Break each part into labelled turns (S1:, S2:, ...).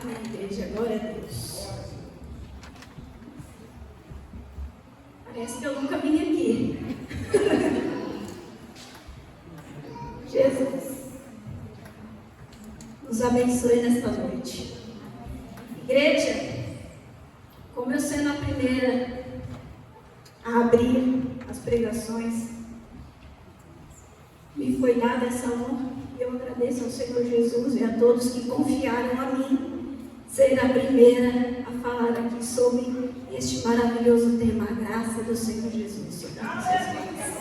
S1: Amém, igreja. Glória a Deus. Parece que eu nunca vim aqui. Jesus nos abençoe nesta noite. Igreja, como eu sendo a primeira a abrir as pregações, me foi dada essa honra. Eu agradeço ao Senhor Jesus e a todos que confiaram a mim ser a primeira a falar aqui sobre este maravilhoso tema, a graça do Senhor Jesus sobre as nossas vidas.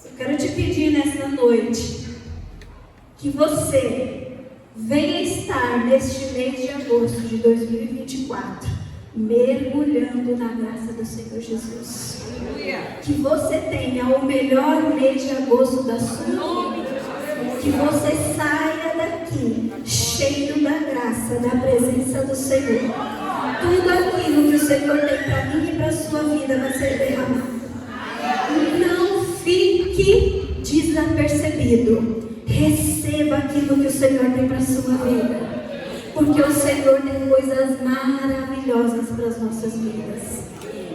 S1: Eu quero te pedir nesta noite que você venha estar neste mês de agosto de 2024 mergulhando na graça do Senhor Jesus. Que você tenha o melhor mês de agosto da sua vida. Que você saia daqui cheio da graça, da presença do Senhor. Tudo aquilo que o Senhor tem para mim e para a sua vida vai ser derramado. Não fique desapercebido. Receba aquilo que o Senhor tem para a sua vida. Porque o Senhor tem coisas maravilhosas para as nossas vidas.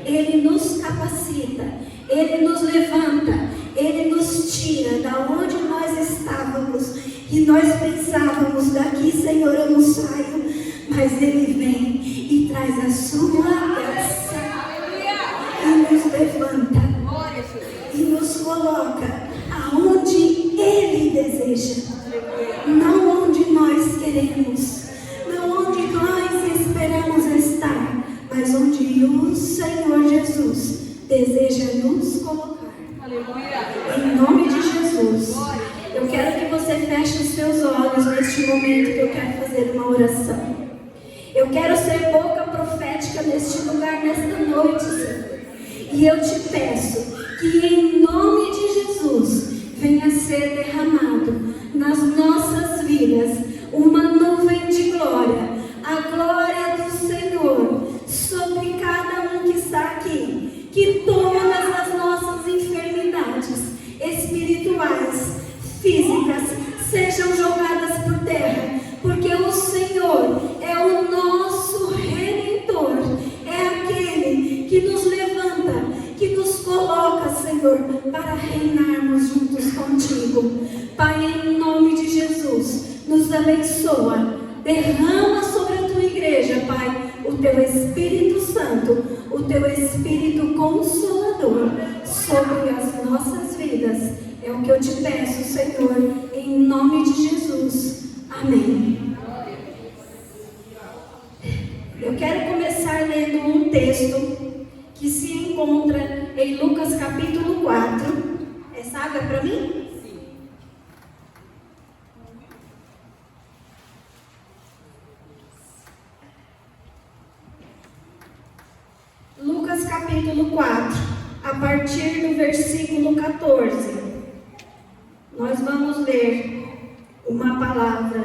S1: Ele nos capacita, Ele nos levanta, Ele nos tira da onde nós estávamos. E nós pensávamos, daqui, Senhor, eu não saio. Mas Ele vem e traz a sua graça. E nos levanta. E nos coloca aonde Ele deseja. Não onde nós queremos. Não onde nós esperamos estar. Mas onde o Senhor Jesus deseja nos colocar. Aleluia. Em nome de Jesus. Eu quero que você feche os seus olhos neste momento que eu quero fazer uma oração. Eu quero ser boca profética neste lugar, nesta noite, Senhor. E eu te peço que em nome de Jesus venha ser derramado nas nossas vidas uma nuvem de glória. A glória do Senhor sobre cada um que está aqui. Que todas as nossas enfermidades espirituais, físicas, sejam jogadas por terra. Porque o Senhor é o nosso Redentor. É aquele que nos levanta, que nos coloca, Senhor, para reinarmos juntos contigo. Pai, em nome de Jesus, nos abençoa. Derrama sobre a tua igreja, Pai, o teu Espírito Santo, o teu Espírito Consolador sobre as nossas vidas. É o que eu te peço, Senhor, em nome de Jesus. Amém. Eu quero começar lendo um texto que se encontra em Lucas capítulo 4. Essa água é para mim? Lucas capítulo 4, a partir do versículo 14, nós vamos ler uma palavra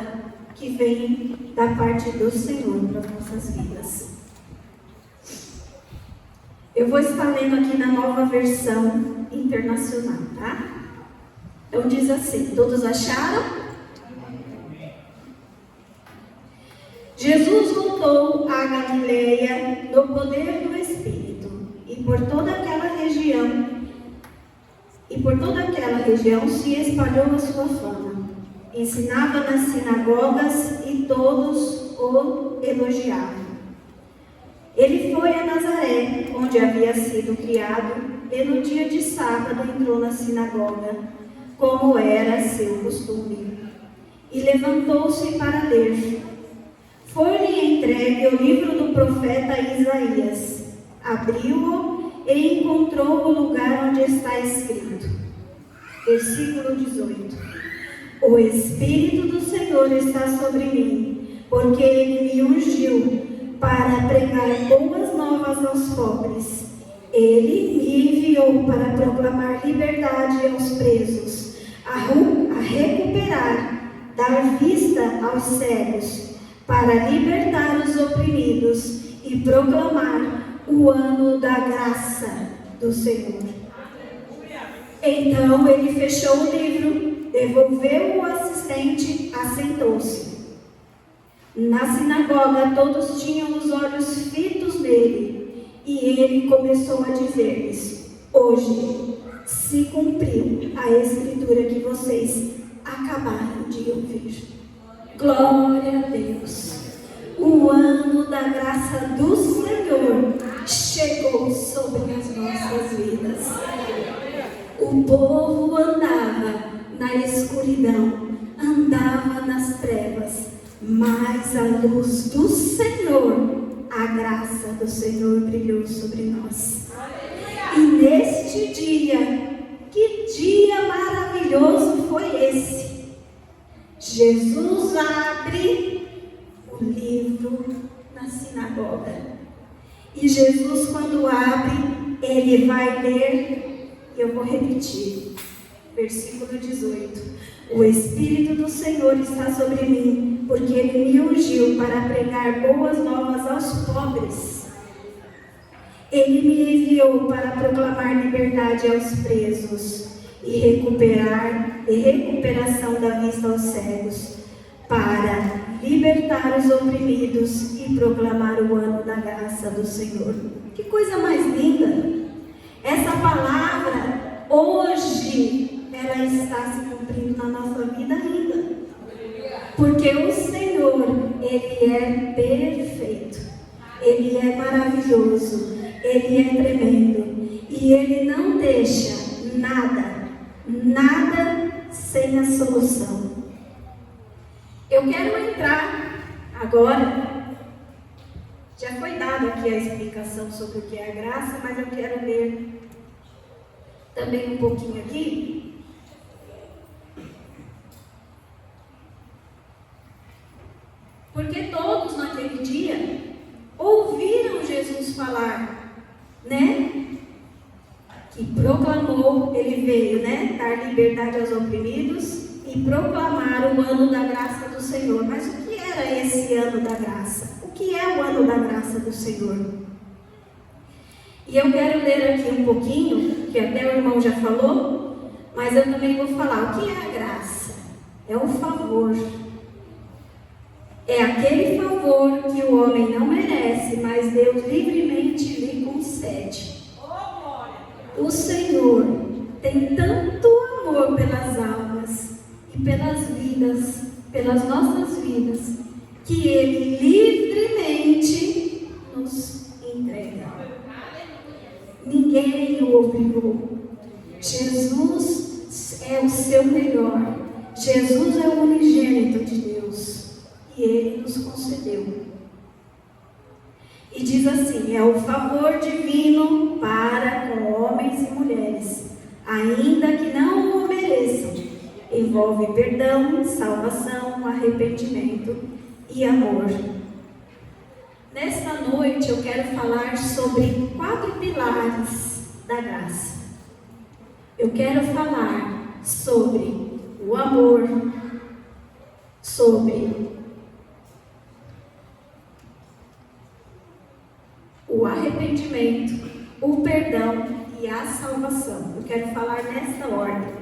S1: que vem da parte do Senhor para as nossas vidas. Eu vou estar lendo aqui na Nova Versão Internacional, tá? Então diz assim, todos acharam? Jesus voltou à Galileia no poder do Espírito, e por toda aquela região se espalhou a sua fama. Ensinava nas sinagogas e todos o elogiavam. Ele foi a Nazaré, onde havia sido criado, e no dia de sábado entrou na sinagoga, como era seu costume, e levantou-se para ler. Foi-lhe entregue o livro do profeta Isaías. Abriu-o e encontrou o lugar onde está escrito. Versículo 18. O Espírito do Senhor está sobre mim, porque Ele me ungiu para pregar boas novas aos pobres. Ele me enviou para proclamar liberdade aos presos, a recuperar, dar vista aos cegos, para libertar os oprimidos e proclamar o ano da graça do Senhor. Então ele fechou o livro, Devolveu o assistente, assentou-se. Na sinagoga, todos tinham os olhos fitos nele, e ele começou a dizer-lhes: hoje se cumpriu a escritura que vocês acabaram de ouvir. Glória a Deus! O ano da graça do Senhor chegou sobre as nossas vidas. O povo andava na escuridão, andava nas trevas, mas a luz do Senhor, a graça do Senhor brilhou sobre nós. E neste dia, que dia maravilhoso foi esse? Jesus abre o livro na sinagoga. E Jesus, quando abre, ele vai ler, e eu vou repetir, versículo 18. O Espírito do Senhor está sobre mim, porque ele me ungiu para pregar boas novas aos pobres. Ele me enviou para proclamar liberdade aos presos e recuperação da vista aos cegos, para libertar os oprimidos e proclamar o ano da graça do Senhor. Que coisa mais linda! Essa palavra, hoje, ela está se cumprindo na nossa vida ainda. Porque o Senhor, ele é perfeito, ele é maravilhoso, ele é tremendo, e ele não deixa nada sem a solução. Eu quero entrar agora, já foi dada aqui a explicação sobre o que é a graça, mas eu quero ler também um pouquinho aqui. Porque todos naquele dia ouviram Jesus falar, né? Que proclamou, ele veio, né? Dar liberdade aos oprimidos e proclamar o ano da graça do Senhor. Mas o que era esse ano da graça? O que é o ano da graça do Senhor? E eu quero ler aqui um pouquinho, que até o irmão já falou, mas eu também vou falar. O que é a graça? É o favor. É aquele favor que o homem não merece, mas Deus livremente lhe concede. O Senhor tem tanto amor pelas almas e pelas vidas, pelas nossas vidas, que Ele livremente nos entrega. Ninguém o obrigou. Jesus é o seu melhor. Jesus é o unigênito de Deus. E Ele nos concedeu. E diz assim: é o favor divino para com homens e mulheres, ainda que não o mereçam. Envolve perdão, salvação, arrependimento e amor. Nesta noite eu quero falar sobre 4 pilares da graça. Eu quero falar sobre o amor, sobre o arrependimento, o perdão e a salvação. Eu quero falar nesta ordem.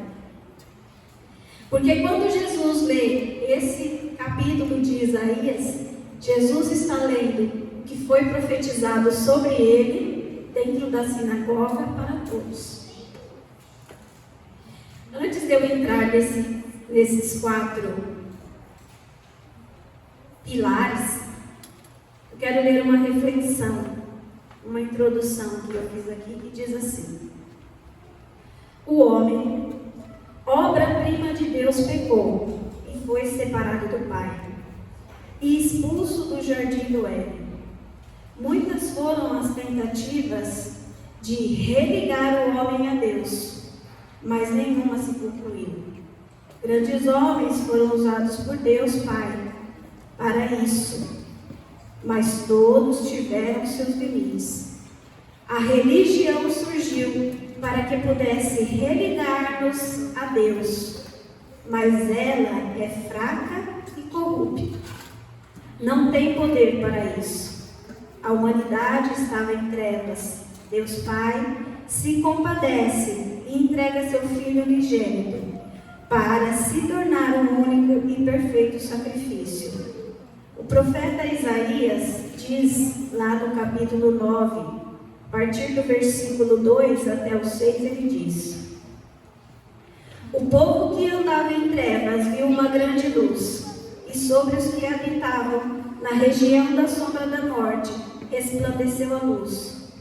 S1: Porque quando Jesus lê esse capítulo de Isaías, Jesus está lendo o que foi profetizado sobre ele dentro da sinagoga para todos. Antes de eu entrar nesses 4 pilares, eu quero ler uma reflexão, uma introdução que eu fiz aqui, que diz assim: o homem, obra-prima de Deus, pecou e foi separado do Pai e expulso do jardim do Éden. Muitas foram as tentativas de religar o homem a Deus, mas nenhuma se concluiu. Grandes homens foram usados por Deus Pai para isso, mas todos tiveram seus limites. A religião surgiu para que pudesse religar-nos a Deus, mas ela é fraca e corrupta. Não tem poder para isso. A humanidade estava em trevas. Deus Pai se compadece e entrega seu Filho unigênito para se se tornar um único e perfeito sacrifício. O profeta Isaías diz lá no capítulo 9, a partir do versículo 2 até o 6, ele diz: o povo que andava em trevas viu uma grande luz, e sobre os que habitavam na região da sombra da morte resplandeceu a luz.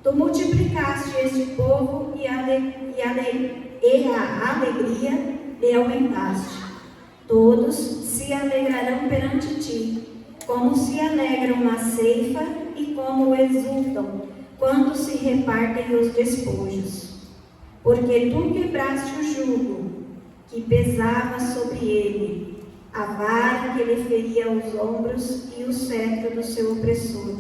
S1: Tu multiplicaste este povo e a alegria lhe aumentaste. Todos se alegrarão perante ti, como se alegram na ceifa e como exultam quando se repartem os despojos. Porque tu quebraste o jugo que pesava sobre ele, a vara que lhe feria os ombros e o cetro do seu opressor,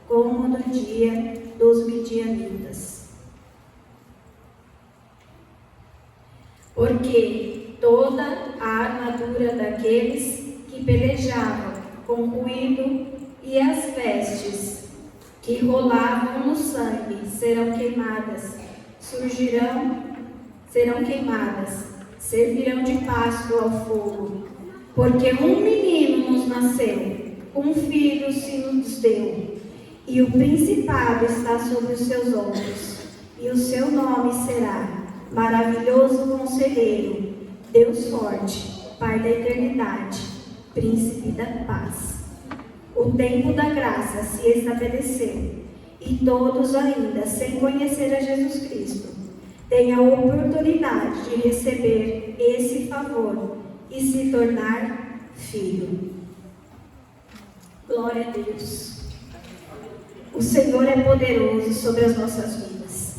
S1: como no dia dos midianitas. Porque toda a armadura daqueles que pelejavam com ruído e as vestes que rolavam no sangue serão queimadas, servirão de pasto ao fogo. Porque um menino nos nasceu, um filho se nos deu, e o principado está sobre os seus ombros, e o seu nome será Maravilhoso Conselheiro, Deus Forte, Pai da Eternidade, Príncipe da Paz. O tempo da graça se estabeleceu, e todos ainda, sem conhecer a Jesus Cristo, têm a oportunidade de receber esse favor e se tornar filho. Glória a Deus. O Senhor é poderoso sobre as nossas vidas.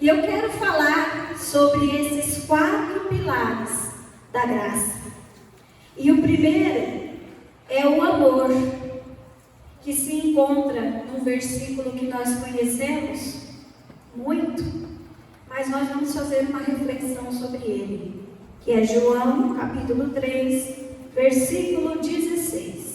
S1: E eu quero falar sobre esses 4 pilares da graça. E o primeiro é o amor, que se encontra no versículo que nós conhecemos muito, mas nós vamos fazer uma reflexão sobre ele, que é João, capítulo 3, versículo 16.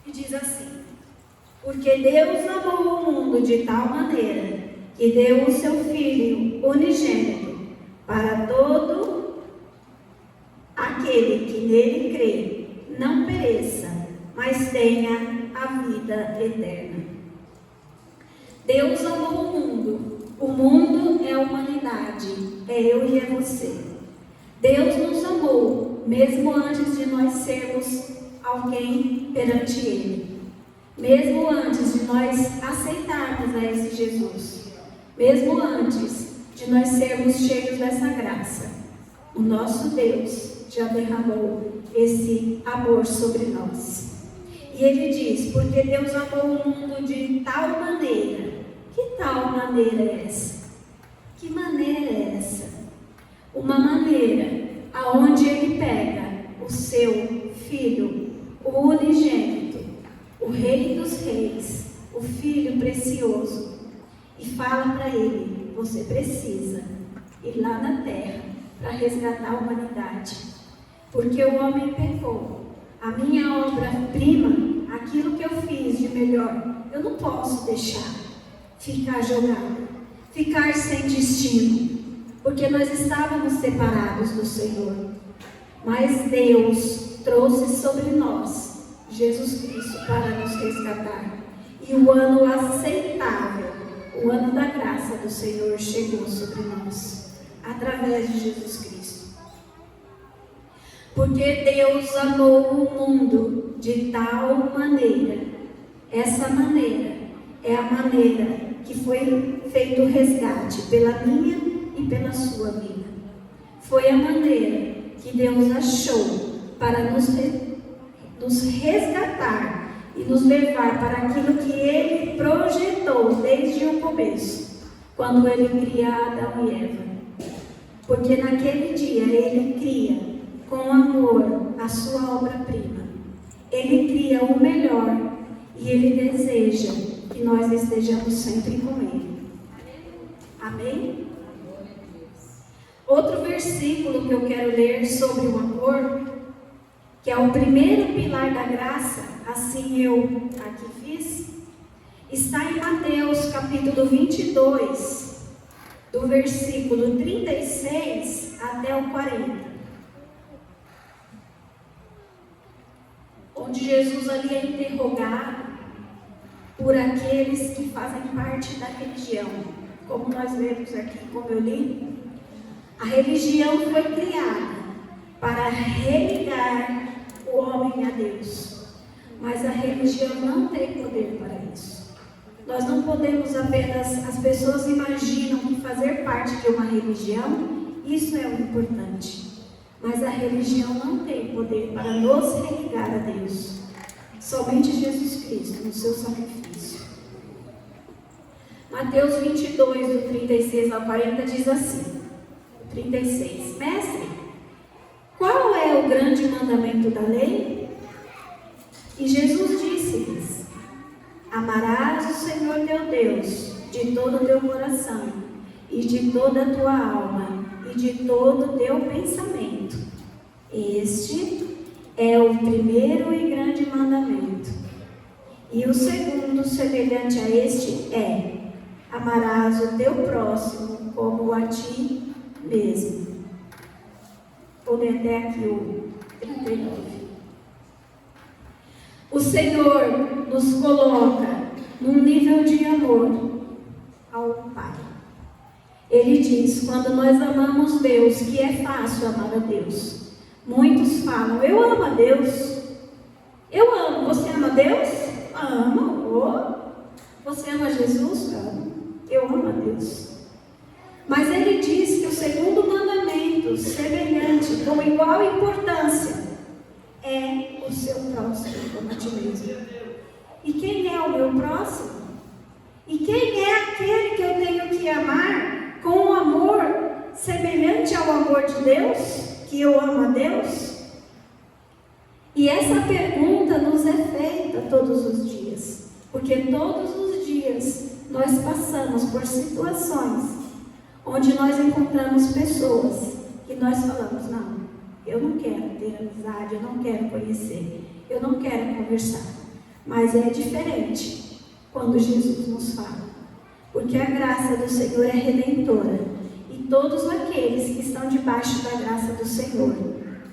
S1: E diz assim: porque Deus amou o mundo de tal maneira que deu o seu Filho unigênito para todo aquele que nele crê, não pereça, mas tenha a vida eterna. Deus amou o mundo é a humanidade, é eu e é você. Deus nos amou, mesmo antes de nós sermos alguém perante Ele, mesmo antes de nós aceitarmos a esse Jesus, mesmo antes de nós sermos cheios dessa graça, o nosso Deus já derramou esse amor sobre nós. E Ele diz: porque Deus amou o mundo de tal maneira. Que tal maneira é essa? Que maneira é essa? Uma maneira aonde Ele pega o seu Filho, o unigênito, o Rei dos Reis, o Filho precioso, e fala para ele: você precisa ir lá na terra para resgatar a humanidade, porque o homem pecou. A minha obra-prima, aquilo que eu fiz de melhor, eu não posso deixar ficar jogado, ficar sem destino, porque nós estávamos separados do Senhor. Mas Deus trouxe sobre nós Jesus Cristo para nos resgatar. E o ano aceitável, o ano da graça do Senhor chegou sobre nós, através de Jesus Cristo. Porque Deus amou o mundo de tal maneira. Essa maneira é a maneira que foi feito o resgate pela minha e pela sua vida. Foi a maneira que Deus achou para nos resgatar e nos levar para aquilo que Ele projetou desde o começo, quando Ele cria Adão e Eva. Porque naquele dia Ele cria com amor a sua obra-prima. Ele cria o melhor e Ele deseja que nós estejamos sempre com Ele. Amém? Outro versículo que eu quero ler sobre o amor, que é o primeiro pilar da graça, assim eu aqui fiz, está em Mateus capítulo 22, do versículo 36 até o 40. Onde Jesus ali é interrogado por aqueles que fazem parte da religião. Como nós lemos aqui, como eu li, a religião foi criada para religar o homem a Deus, mas a religião não tem poder para isso. Nós não podemos apenas, as pessoas imaginam que fazer parte de uma religião, isso é o importante, mas a religião não tem poder para nos religar a Deus, somente Jesus Cristo, no seu sacrifício. Mateus 22, do 36 ao 40, diz assim, 36, Mestre, qual é o grande mandamento da lei? E Jesus disse-lhes, amarás o Senhor teu Deus de todo o teu coração, e de toda a tua alma, e de todo o teu pensamento. Este é o primeiro e grande mandamento. E o segundo, semelhante a este, é: amarás o teu próximo como a ti mesmo. Vou ler até aqui o 39. O Senhor nos coloca num nível de amor ao Pai. Ele diz, quando nós amamos Deus, que é fácil amar a Deus. Muitos falam, eu amo a Deus. Eu amo. Você ama Deus? Amo. Oh. Você ama Jesus? Amo. Eu amo a Deus. Mas ele diz que o segundo mandamento, semelhante, com igual importância, é o seu próximo como a ti mesmo. E quem é o meu próximo? E quem é aquele que eu tenho que amar com um amor semelhante ao amor de Deus? Que eu amo a Deus? E essa pergunta nos é feita todos os dias, porque todos os dias nós passamos por situações onde nós encontramos pessoas que nós falamos, não, eu não quero ter amizade, eu não quero conhecer, eu não quero conversar. Mas é diferente quando Jesus nos fala, porque a graça do Senhor é redentora, e todos aqueles que estão debaixo da graça do Senhor,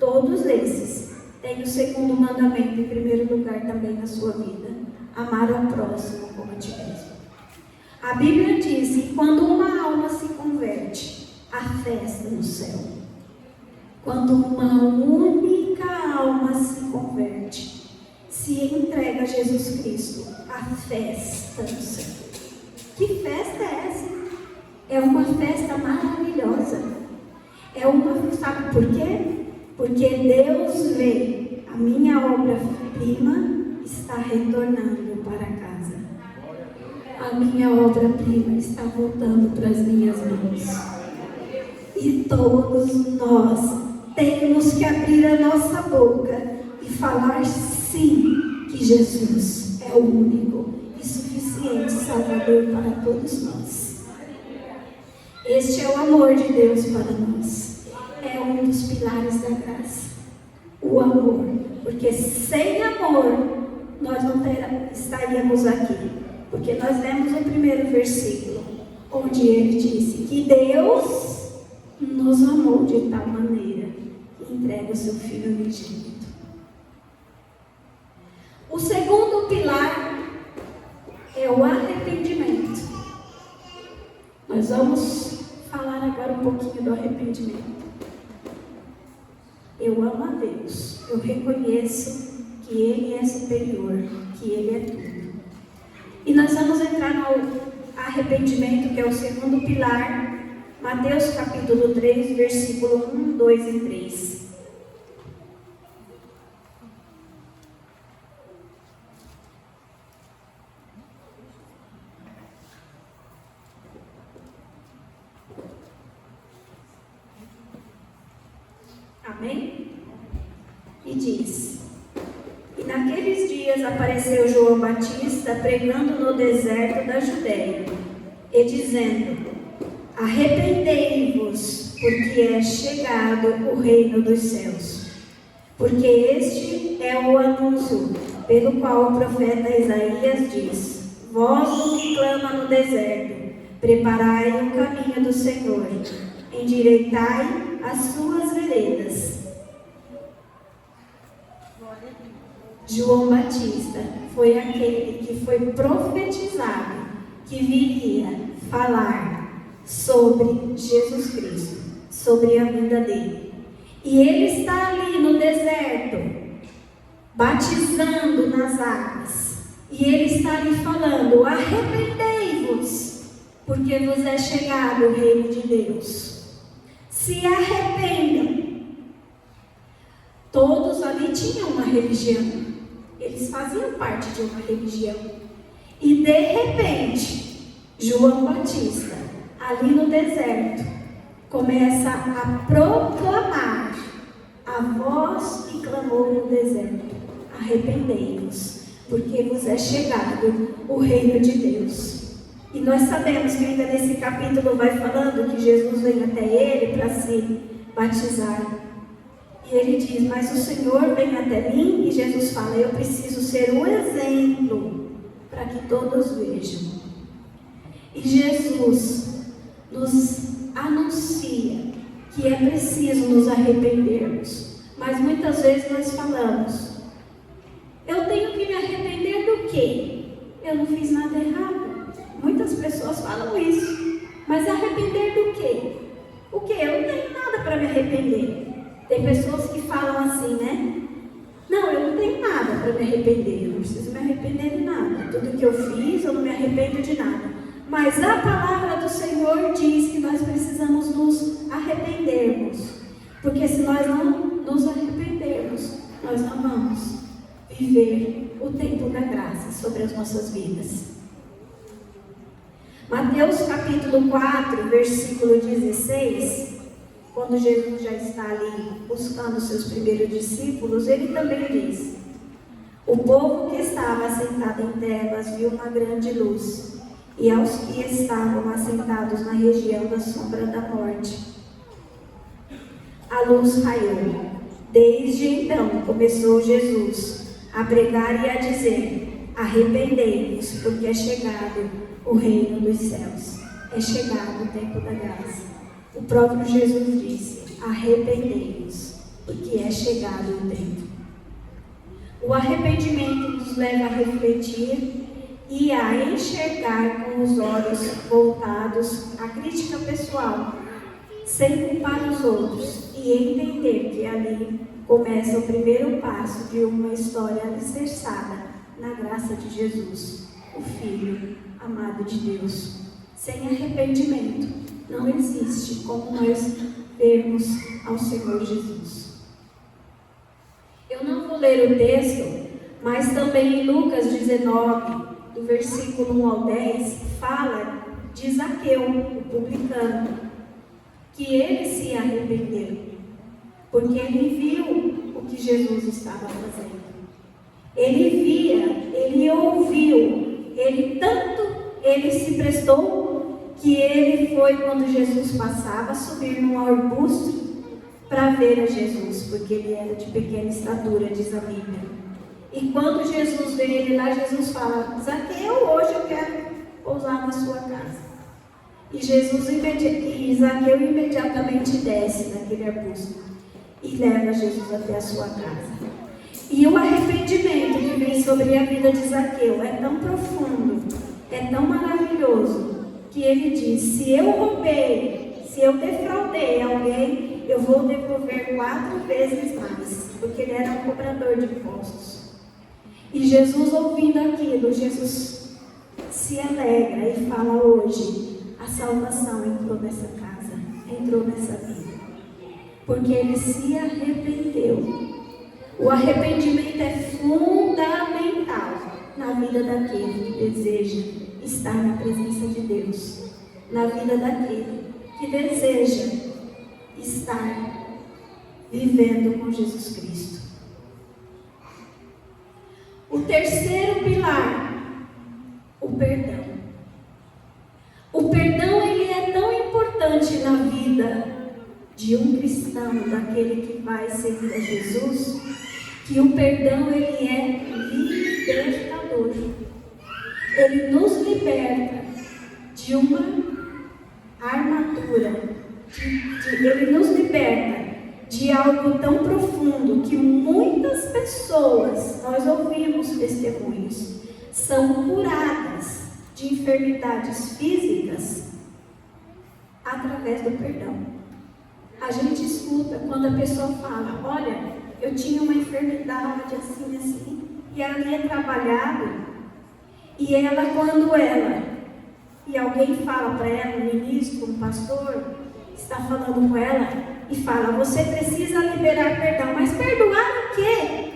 S1: todos esses têm o segundo mandamento em primeiro lugar também na sua vida: amar ao próximo como a ti mesmo. A Bíblia diz que quando uma alma se converte, há festa no céu. Quando uma única alma se converte, se entrega a Jesus Cristo, há festa no céu. Que festa é essa? É uma festa maravilhosa. Sabe por quê? Porque Deus vê, a minha obra-prima está retornando para casa. A minha obra-prima está voltando para as minhas mãos. E todos nós temos que abrir a nossa boca e falar sim, que Jesus é o único e suficiente Salvador para todos nós. Este é o amor de Deus para nós. É um dos pilares da graça. O amor. Porque sem amor, nós não estaríamos aqui. Porque nós lemos o primeiro versículo, onde ele disse que Deus nos amou de tal maneira que entrega o seu Filho unigênito. O segundo pilar é o arrependimento. Nós vamos falar agora um pouquinho do arrependimento. Eu amo a Deus, eu reconheço que Ele é superior, que Ele é tudo. E nós vamos entrar no arrependimento, que é o segundo pilar, Mateus capítulo 3, versículo 1, 2 e 3. Amém? E diz: E naqueles dias apareceu João Batista pregando no deserto da Judeia, e dizendo: Arrependei-vos, porque é chegado o reino dos céus. porque este é o anúncio pelo qual o profeta Isaías diz: voz do que clama no deserto, preparai o caminho do Senhor, endireitai as suas veredas. João Batista foi aquele que foi profetizado, que viria falar sobre Jesus Cristo, sobre a vida dele. E ele está ali no deserto, batizando nas águas. E ele está ali falando: arrependei-vos, porque vos é chegado o reino de Deus. Se arrependam. Todos ali tinham uma religião. Eles faziam parte de uma religião. E de repente, João Batista, ali no deserto, começa a proclamar a voz que clamou no deserto: arrependei-vos, porque vos é chegado o reino de Deus. E nós sabemos que ainda nesse capítulo vai falando que Jesus vem até ele para se batizar. E ele diz: mas o Senhor vem até mim. E Jesus fala: eu preciso ser um exemplo para que todos vejam. E Jesus nos anuncia que é preciso nos arrependermos. Mas muitas vezes nós falamos: eu tenho que me arrepender do quê? Eu não fiz nada errado. Muitas pessoas falam isso. Mas arrepender do quê? O quê? Eu não tenho nada para me arrepender. Tem pessoas que falam assim, né? Não, eu não tenho nada para me arrepender. Eu não preciso me arrepender de nada. Tudo que eu fiz, eu não me arrependo de nada. Mas a palavra do Senhor diz que nós precisamos nos arrependermos. Porque se nós não nos arrependermos, nós não vamos viver o tempo da graça sobre as nossas vidas. Mateus capítulo 4, versículo 16, quando Jesus já está ali buscando os seus primeiros discípulos, ele também diz: o povo que estava assentado em trevas viu uma grande luz, e aos que estavam assentados na região da sombra da morte, a luz raiou. Desde então começou Jesus a pregar e a dizer: arrependei-vos, porque é chegado o reino dos céus. É chegado o tempo da graça. O próprio Jesus disse: arrependei-vos, porque é chegado o tempo. O arrependimento nos leva a refletir e a enxergar com os olhos voltados à crítica pessoal, sem culpar os outros, e entender que ali começa o primeiro passo de uma história alicerçada na graça de Jesus, o Filho amado de Deus. Sem arrependimento, não existe como nós vermos ao Senhor Jesus. Eu não vou ler o texto, mas também em Lucas 19, do versículo 1 ao 10, fala de Zaqueu, o publicano, que ele se arrependeu, porque ele viu o que Jesus estava fazendo. Ele via, ele ouviu, ele se prestou, que ele foi, quando Jesus passava, subir num arbusto para ver a Jesus, porque ele era de pequena estatura, diz a Bíblia. E quando Jesus vê ele lá, Jesus fala: Zaqueu, hoje eu quero pousar na sua casa. E Zaqueu imediatamente desce daquele arbusto e leva Jesus até a sua casa. E o arrependimento que vem sobre a vida de Zaqueu é tão profundo, é tão maravilhoso, que ele diz: se eu roubei, se eu defraudei alguém, eu vou devolver 4 vezes mais, porque ele era um cobrador de impostos. E Jesus, ouvindo aquilo, Jesus se alegra e fala: hoje a salvação entrou nessa casa, entrou nessa vida, porque ele se arrependeu. O arrependimento é fundamental na vida daquele que deseja estar na presença de Deus, na vida daquele que deseja estar vivendo com Jesus Cristo. O terceiro pilar, o perdão. O perdão, ele é tão importante na vida de um cristão, daquele que vai seguir a Jesus, que o perdão ele é libertador. Ele nos liberta de uma armadura, ele nos liberta de algo tão profundo que muitas pessoas, nós ouvimos testemunhos, são curadas de enfermidades físicas através do perdão. A gente escuta quando a pessoa fala, olha, eu tinha uma enfermidade assim, assim, e ali é trabalhado, e ela, quando ela, e alguém fala para ela, um ministro, um pastor, está falando com ela, e fala, você precisa liberar perdão, mas perdoar o quê?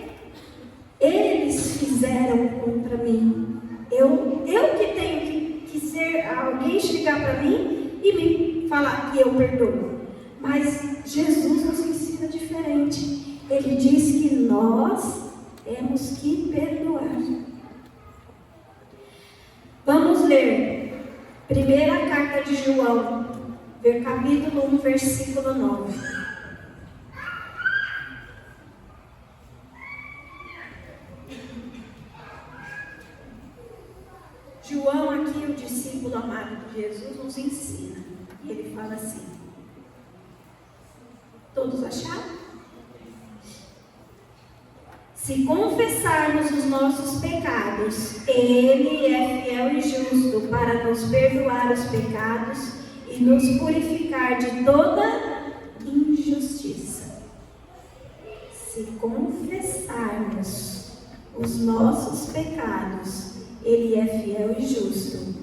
S1: Eles fizeram contra mim, eu que tenho que ser, alguém chegar para mim e me falar que eu perdoo. Mas Jesus nos ensina diferente. Ele diz que nós temos que perdoar. Vamos ler primeira carta de João, capítulo 1, versículo 9. João aqui, o discípulo amado de Jesus, nos ensina. E ele fala assim. Todos acharam? Se confessarmos os nossos pecados, Ele é fiel e justo para nos perdoar os pecados e nos purificar de toda injustiça. Se confessarmos os nossos pecados, Ele é fiel e justo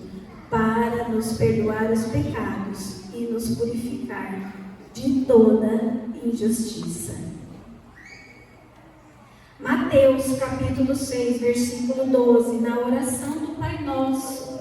S1: para nos perdoar os pecados e nos purificar de toda injustiça. Mateus capítulo 6, versículo 12, na oração do Pai Nosso,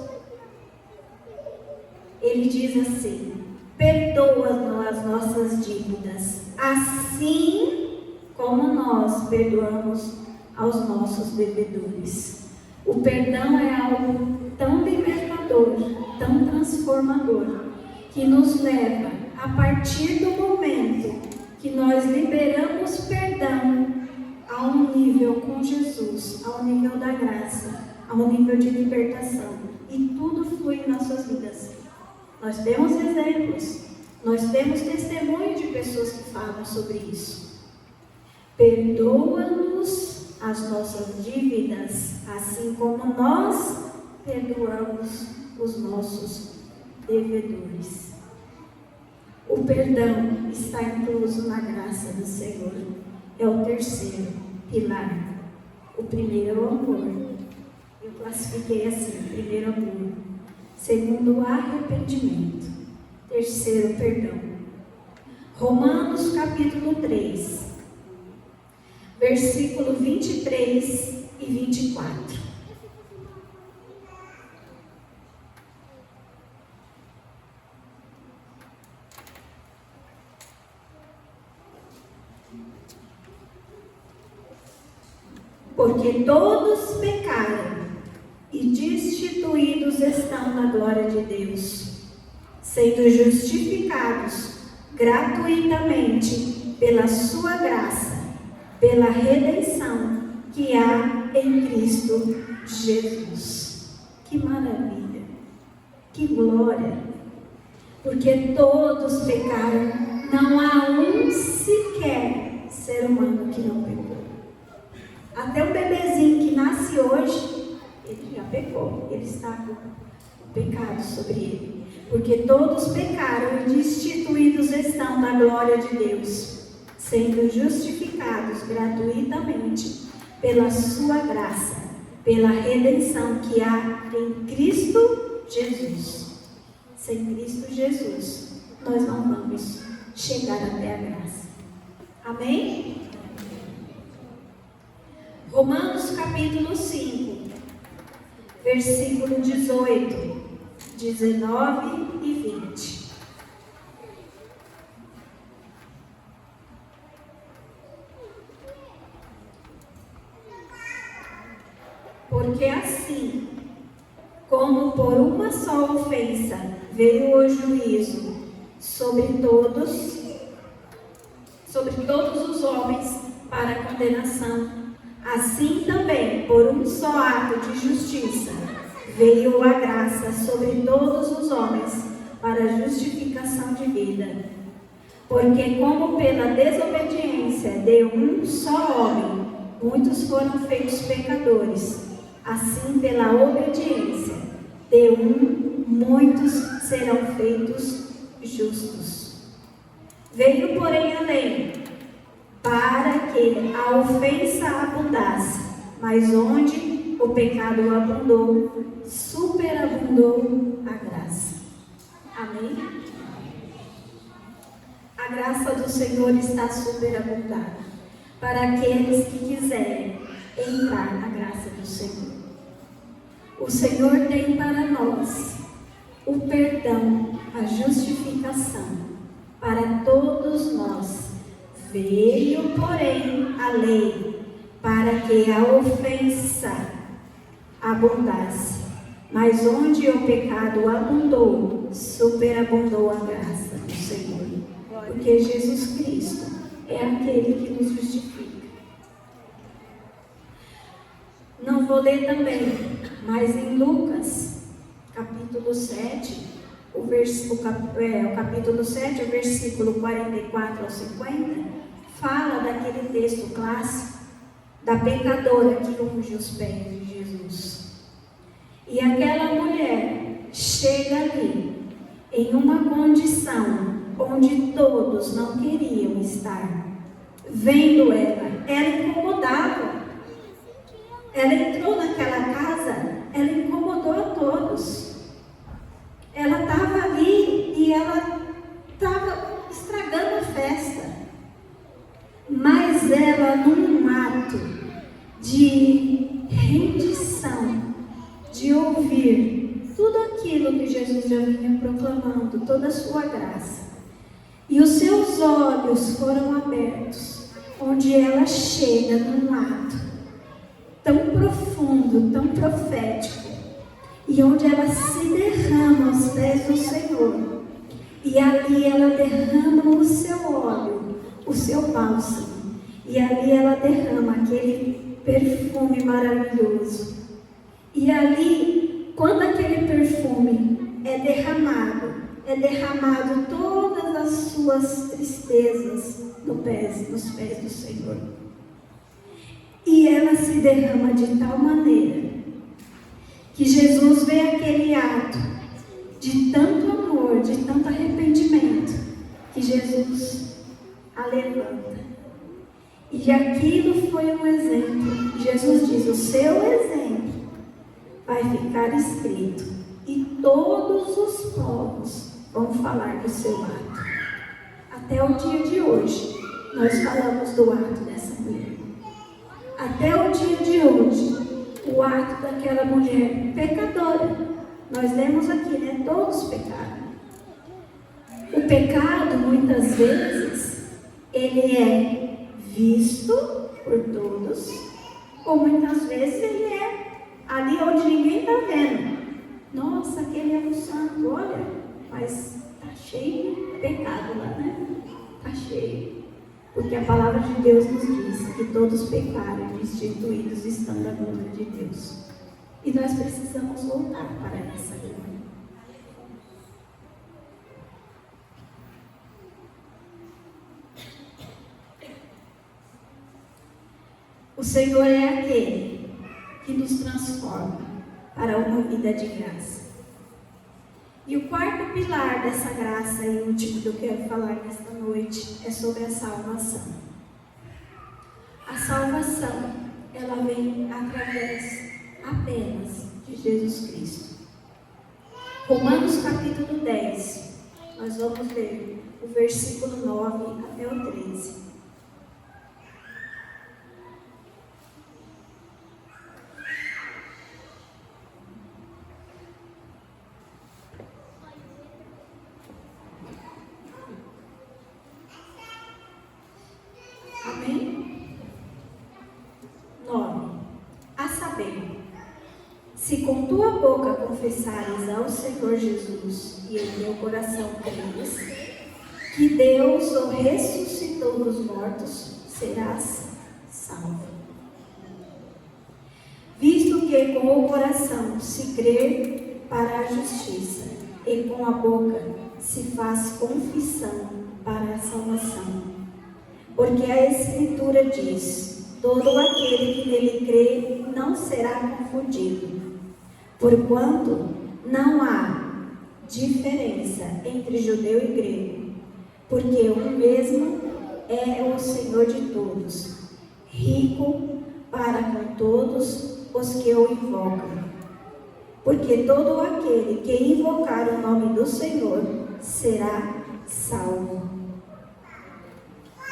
S1: ele diz assim: perdoa-nos as nossas dívidas, assim como nós perdoamos aos nossos devedores. O perdão é algo tão libertador, tão transformador, que nos leva, a partir do momento que nós liberamos perdão, a um nível com Jesus, ao nível da graça, a um nível de libertação, e tudo flui em nossas vidas. Nós temos exemplos, nós temos testemunho de pessoas que falam sobre isso. Perdoa-nos as nossas dívidas, assim como nós perdoamos os nossos devedores. O perdão está incluso na graça do Senhor. É o terceiro pilar. O primeiro é o amor. Eu classifiquei assim: primeiro, amor. Segundo, arrependimento. Terceiro, perdão. Romanos capítulo 3, versículo 23 e 24. Porque todos pecaram e destituídos estão na glória de Deus, sendo justificados gratuitamente pela sua graça, pela redenção que há em Cristo Jesus. Que maravilha, que glória! Porque todos pecaram, não há um sequer ser humano que não pecou. Até o bebezinho que nasce hoje, ele já pecou, ele está com o pecado sobre ele. Porque todos pecaram e destituídos estão na glória de Deus, sendo justificados gratuitamente pela sua graça, pela redenção que há em Cristo Jesus. Sem Cristo Jesus, nós não vamos chegar até a graça. Amém? Romanos capítulo 5, versículo 18, 19 e 20. Porque assim, como por uma só ofensa veio o juízo sobre todos, sobre todos os homens para a condenação, assim também, por um só ato de justiça, veio a graça sobre todos os homens para a justificação de vida. Porque como pela desobediência de um só homem, muitos foram feitos pecadores, assim pela obediência de um, muitos serão feitos justos. Veio, porém, a lei, para que a ofensa abundasse, mas onde o pecado abundou, superabundou a graça. Amém? A graça do Senhor está superabundada para aqueles que quiserem entrar na graça do Senhor. O Senhor tem para nós o perdão, a justificação para todos nós. Veio, porém, a lei para que a ofensa abundasse, mas onde o pecado abundou, superabundou a graça do Senhor. Porque Jesus Cristo é aquele que nos justifica. Não vou ler também, mas em Lucas, capítulo 7, o capítulo 7, o versículo 44 ao 50, fala daquele texto clássico da pecadora que unge os pés de Jesus. E aquela mulher chega ali em uma condição onde todos não queriam estar. Vendo ela incomodava. Ela entrou naquela casa, ela incomodou a todos. Ela estava ali e ela estava estragando a festa. Mas ela, num ato de rendição, de ouvir tudo aquilo que Jesus já vinha proclamando, toda a sua graça, e os seus olhos foram abertos, onde ela chega num ato tão profundo, tão profético, e onde ela se derrama aos pés do Senhor, e ali ela derrama o seu óleo, o seu bálsamo, e ali ela derrama aquele perfume maravilhoso. E ali, quando aquele perfume é derramado todas as suas tristezas nos pés do Senhor. E ela se derrama de tal maneira que Jesus vê aquele ato de tanto amor, de tanto arrependimento, que Jesus a levanta. E aquilo foi um exemplo. Jesus diz: o seu exemplo vai ficar escrito, e todos os povos vão falar do seu ato. Até o dia de hoje, nós falamos do ato dessa mulher. Até o dia de hoje, o ato daquela mulher pecadora. Nós lemos aqui, né? Todos pecaram. O pecado, muitas vezes, ele é visto por todos, ou muitas vezes ele é ali onde ninguém está vendo. Nossa, aquele é um santo, olha, mas está cheio de pecado lá, né? Está cheio. Porque a palavra de Deus nos diz que todos pecaram e destituídos estão da glória de Deus. E nós precisamos voltar para essa glória. O Senhor é aquele que nos transforma para uma vida de graça. E o quarto pilar dessa graça e último que eu quero falar nesta noite é sobre a salvação. A salvação, ela vem através apenas de Jesus Cristo. Romanos capítulo 10, nós vamos ler o versículo 9 até o 13. Amém? 9. A saber, se com tua boca confessares ao Senhor Jesus e em teu coração creres que Deus o ressuscitou dos mortos, serás salvo. Visto que com o coração se crê para a justiça, e com a boca se faz confissão para a salvação. Porque a Escritura diz: todo aquele que nele crê não será confundido. Porquanto não há diferença entre judeu e grego, porque o mesmo é o Senhor de todos, rico para com todos os que o invocam. Porque todo aquele que invocar o nome do Senhor será salvo.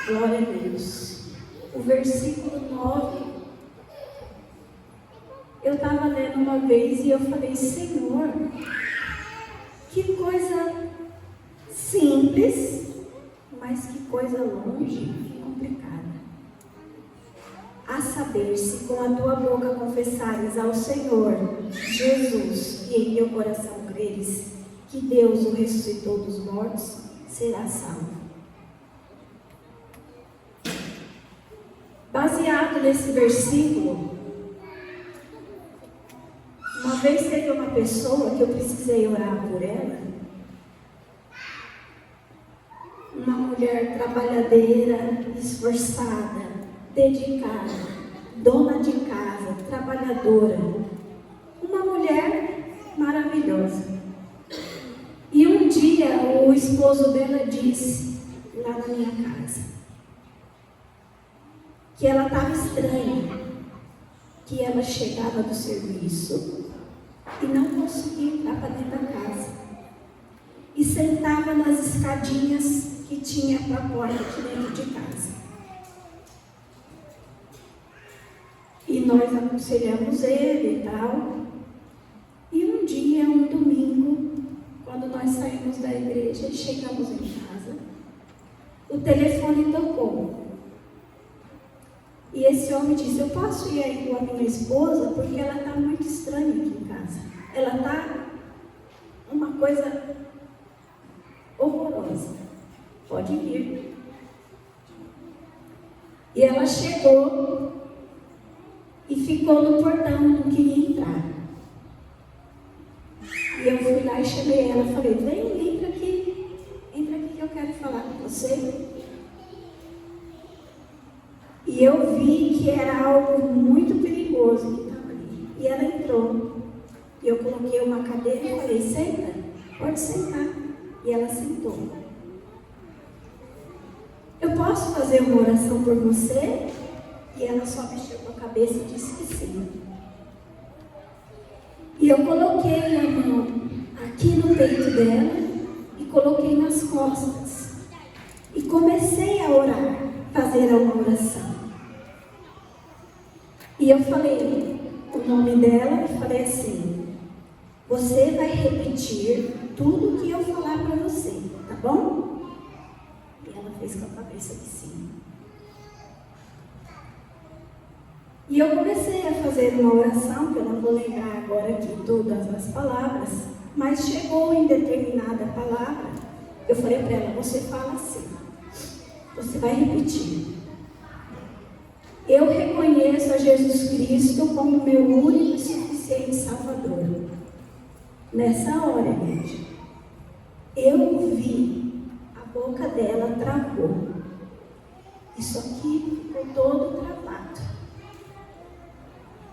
S1: Glória a Deus. O versículo 9. Eu estava lendo uma vez e eu falei: Senhor, que coisa simples, mas que coisa longe e complicada. A saber, se com a tua boca confessares ao Senhor Jesus e em teu coração creres que Deus o ressuscitou dos mortos, serás salvo. Baseado nesse versículo, uma vez teve uma pessoa que eu precisei orar por ela, uma mulher trabalhadeira, esforçada, dedicada, dona de casa, trabalhadora, uma mulher maravilhosa. E um dia o esposo dela disse, lá na minha casa, que ela estava estranha, que ela chegava do serviço e não conseguia entrar para dentro da casa, e sentava nas escadinhas que tinha para a porta aqui dentro de casa. E nós aconselhamos ele e tal. E um dia, um domingo, quando nós saímos da igreja e chegamos em casa, o telefone tocou. E esse homem disse: eu posso ir aí com a minha esposa, porque ela está muito estranha aqui em casa. Ela está uma coisa horrorosa. Pode vir. E ela chegou e ficou no portão, não queria entrar. E eu fui lá e chamei ela, falei: vem, entra aqui que eu quero falar com você. E eu vi que era algo muito perigoso que estava ali. E ela entrou. E eu coloquei uma cadeira e falei: senta, pode sentar. E ela sentou. Eu posso fazer uma oração por você? E ela só mexeu com a cabeça e disse que sim. E eu coloquei a mão aqui no peito dela e coloquei nas costas. E comecei a orar, fazer uma oração. E eu falei o nome dela e falei assim: você vai repetir tudo que eu falar para você, tá bom? E ela fez com a cabeça de sim. E eu comecei a fazer uma oração, que eu não vou lembrar agora aqui todas as palavras, mas chegou em determinada palavra, eu falei para ela: você fala assim, você vai repetir: eu reconheço a Jesus Cristo como meu único e suficiente Salvador. Nessa hora, igreja, eu vi a boca dela travou. Isso aqui ficou todo travado.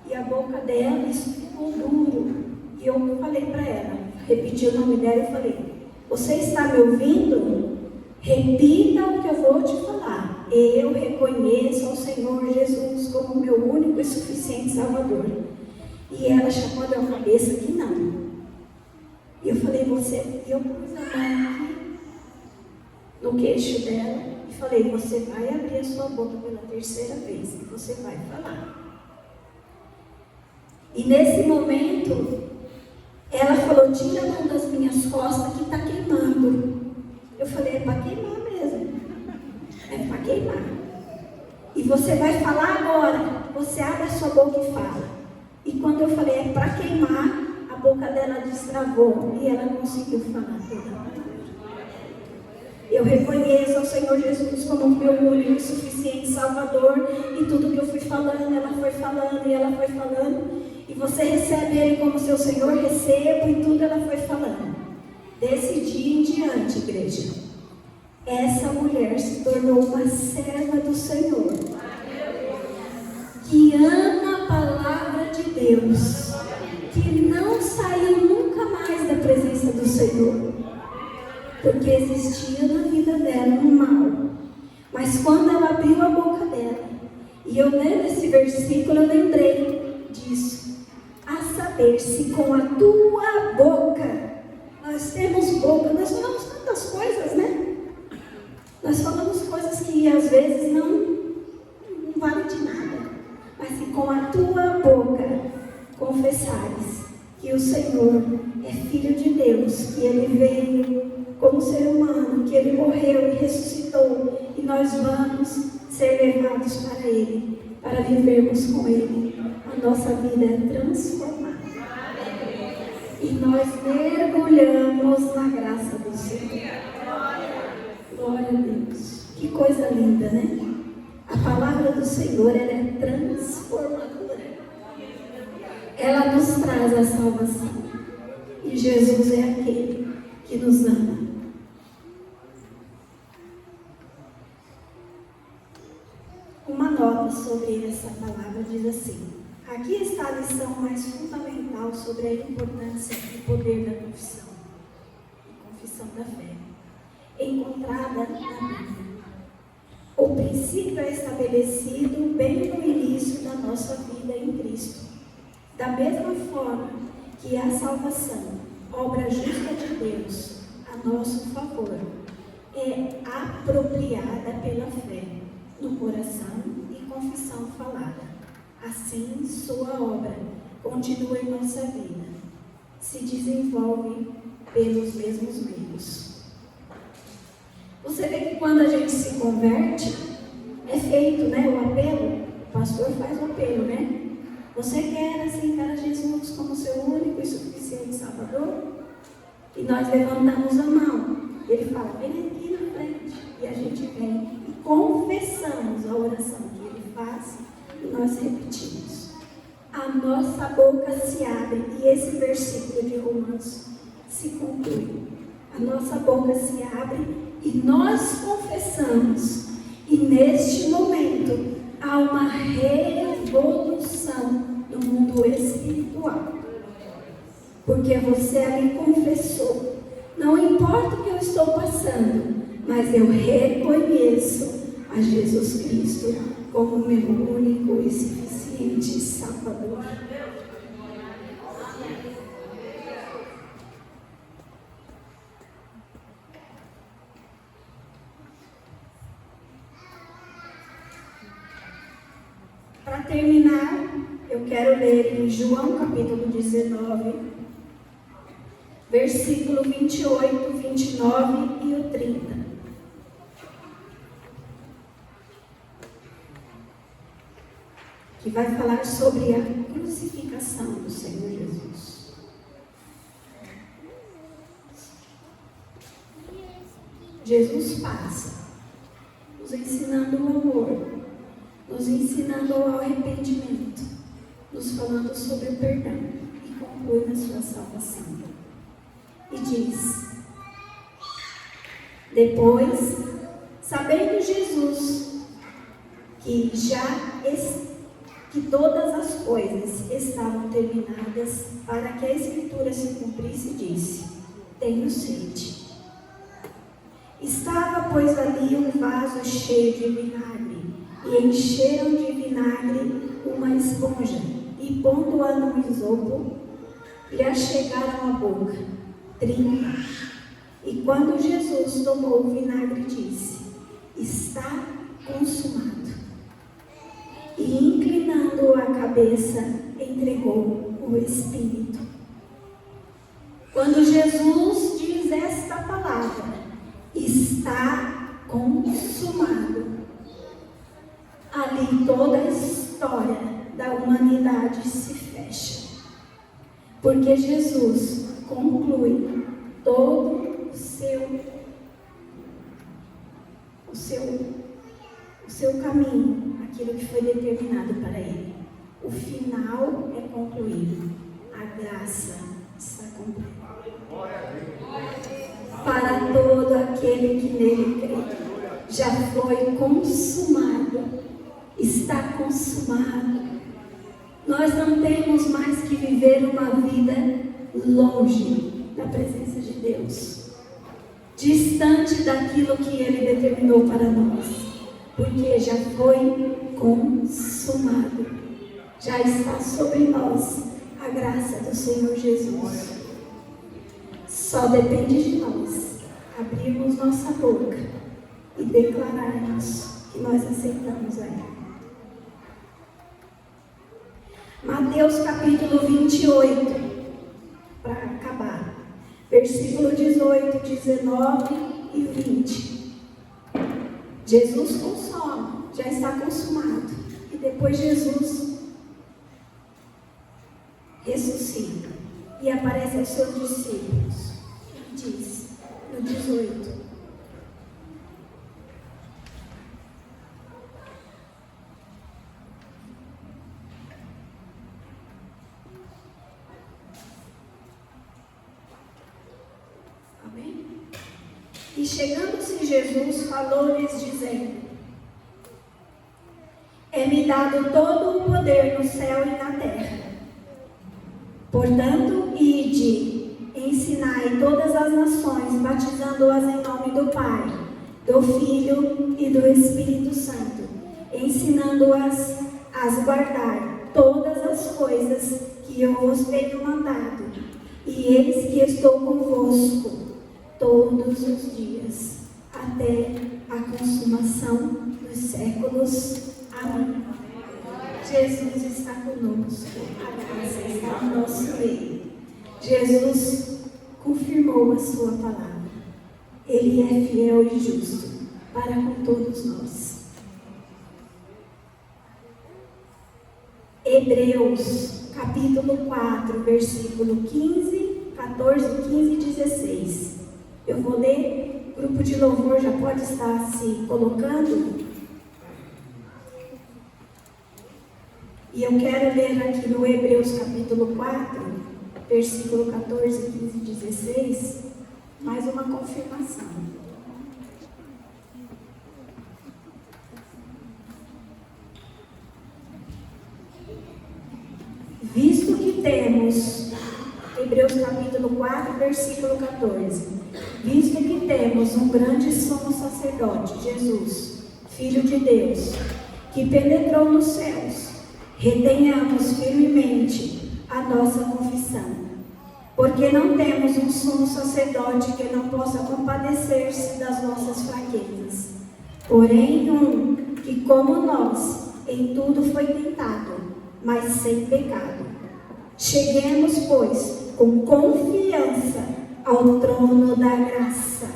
S1: E a boca dela, isso ficou duro. E eu falei para ela, repeti o nome dela e falei: você está me ouvindo? Repita o que eu vou te falar. Eu reconheço ao Senhor Jesus como meu único e suficiente Salvador. E ela chacoalhou a cabeça que não. E eu falei: e eu pus a mão aqui no queixo dela e falei: você vai abrir a sua boca pela terceira vez e você vai falar. E nesse momento, ela falou: tira a mão das minhas costas que está queimando. Eu falei: é para queimar mesmo. É para queimar. E você vai falar agora. Você abre a sua boca e fala. E quando eu falei: é para queimar, a boca dela destravou e ela conseguiu falar toda a palavra. Eu reconheço ao Senhor Jesus como meu único e suficiente Salvador, e tudo que eu fui falando, ela foi falando e ela foi falando, e você recebe Ele como seu Senhor, recebo, e tudo ela foi falando. Desse dia em diante, igreja, essa mulher se tornou uma serva do Senhor, que ama a palavra de Deus, que não saiu nunca mais da presença do Senhor, porque existia na vida dela um mal. Mas quando ela abriu a boca dela, e eu lendo esse versículo, eu lembrei disso. A saber, se com a tua boca, nós temos boca, nós falamos tantas coisas, né? Nós falamos coisas que às vezes não valem de nada. Mas se com a tua boca confessares que o Senhor é Filho de Deus, que Ele veio como ser humano, que Ele morreu e ressuscitou, e nós vamos ser levados para Ele, para vivermos com Ele, a nossa vida é transformada. E nós mergulhamos na graça do Senhor. Glória a Deus. Que coisa linda, né? A palavra do Senhor, ela é transformadora. Ela nos traz a salvação. E Jesus é aquele que nos ama. Uma nota sobre essa palavra diz assim: aqui está a lição mais fundamental sobre a importância e poder da confissão da fé, encontrada na Bíblia. O princípio é estabelecido bem no início da nossa vida em Cristo. Da mesma forma que a salvação, obra justa de Deus, a nosso favor, é apropriada pela fé no coração e confissão falada. Assim, sua obra continua em nossa vida, se desenvolve pelos mesmos meios. Você vê que quando a gente se converte, é feito, né, o apelo. O pastor faz o apelo, né? Você quer aceitar a Jesus como seu único e suficiente Salvador? E nós levantamos a mão. Ele fala, vem aqui na frente. E a gente vem e confessamos a oração que ele faz e nós repetimos. A nossa boca se abre e esse versículo de Romanos se conclui. A nossa boca se abre e nós confessamos. E neste momento há uma revolução no mundo espiritual. Porque você ali confessou. Não importa o que eu estou passando, mas eu reconheço a Jesus Cristo como meu único e suficiente Salvador. Para terminar, eu quero ler em João capítulo 19, versículo 28, 29 e o 30. Que vai falar sobre a crucificação do Senhor Jesus. Jesus passa, nos ensinando o amor, nos ensinando ao arrependimento, nos falando sobre o perdão e conclui na sua salvação. E diz: depois, sabendo Jesus que que todas as coisas estavam terminadas, para que a Escritura se cumprisse, disse: tenho sede. Estava, pois, ali um vaso cheio de vinagre, e encheram de vinagre uma esponja, e pondo-a no isopo, lhe achegaram a boca. 30. E quando Jesus tomou o vinagre, disse: está consumado. E inclinando a cabeça, entregou o Espírito. Quando Jesus diz esta palavra, está consumado, ali toda a história da humanidade se fecha. Porque Jesus conclui todo o seu o seu caminho, aquilo que foi determinado para ele. O final é concluído. A graça está completa. Para todo aquele que nele crê, já foi consumado, está consumado. Nós não temos mais que viver uma vida longe da presença de Deus, distante daquilo que Ele determinou para nós, porque já foi consumado, já está sobre nós a graça do Senhor Jesus. Só depende de nós abrirmos nossa boca e declararmos que nós aceitamos a Ele. Mateus capítulo 28, para acabar, versículo 18, 19 e 20. Jesus consome, já está consumado. E depois Jesus ressuscita e aparece aos seus discípulos. E diz, no 18: E chegando-se Jesus, falou-lhes, dizendo: É-me dado todo o poder no céu e na terra. Portanto, ide, ensinai todas as nações, batizando-as em nome do Pai, do Filho e do Espírito Santo, ensinando-as a guardar todas as coisas que eu vos tenho mandado. E eis que estou convosco todos os dias, até a consumação dos séculos. Amém. Jesus está conosco, a graça está no nosso meio. Jesus confirmou a sua palavra. Ele é fiel e justo para com todos nós. Hebreus, capítulo 4, versículo 15, 14, 15 e 16. Eu vou ler, o grupo de louvor já pode estar se colocando. E eu quero ler aqui no Hebreus capítulo 4, versículo 14, 15 e 16, mais uma confirmação. Visto que temos, Hebreus capítulo 4, versículo 14. Visto que temos um grande sumo sacerdote, Jesus, Filho de Deus, que penetrou nos céus, retenhamos firmemente a nossa confissão, porque não temos um sumo sacerdote que não possa compadecer-se das nossas fraquezas, porém um que, como nós, em tudo foi tentado, mas sem pecado. Cheguemos, pois, com confiança ao trono da graça,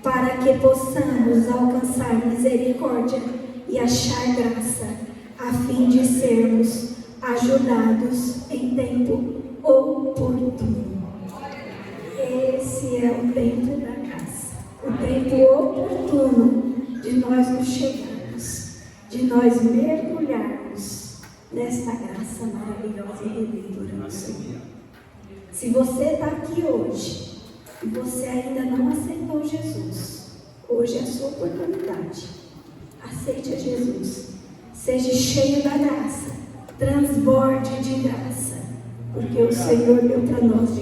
S1: para que possamos alcançar misericórdia e achar graça, a fim de sermos ajudados em tempo oportuno. Esse é o tempo da graça, o tempo oportuno de nós nos chegarmos, de nós mergulharmos nesta graça maravilhosa e redentora do Senhor. Se você está aqui hoje e você ainda não aceitou Jesus, hoje é a sua oportunidade. Aceite a Jesus. Seja cheio da graça, transborde de graça, porque o Senhor deu para nós de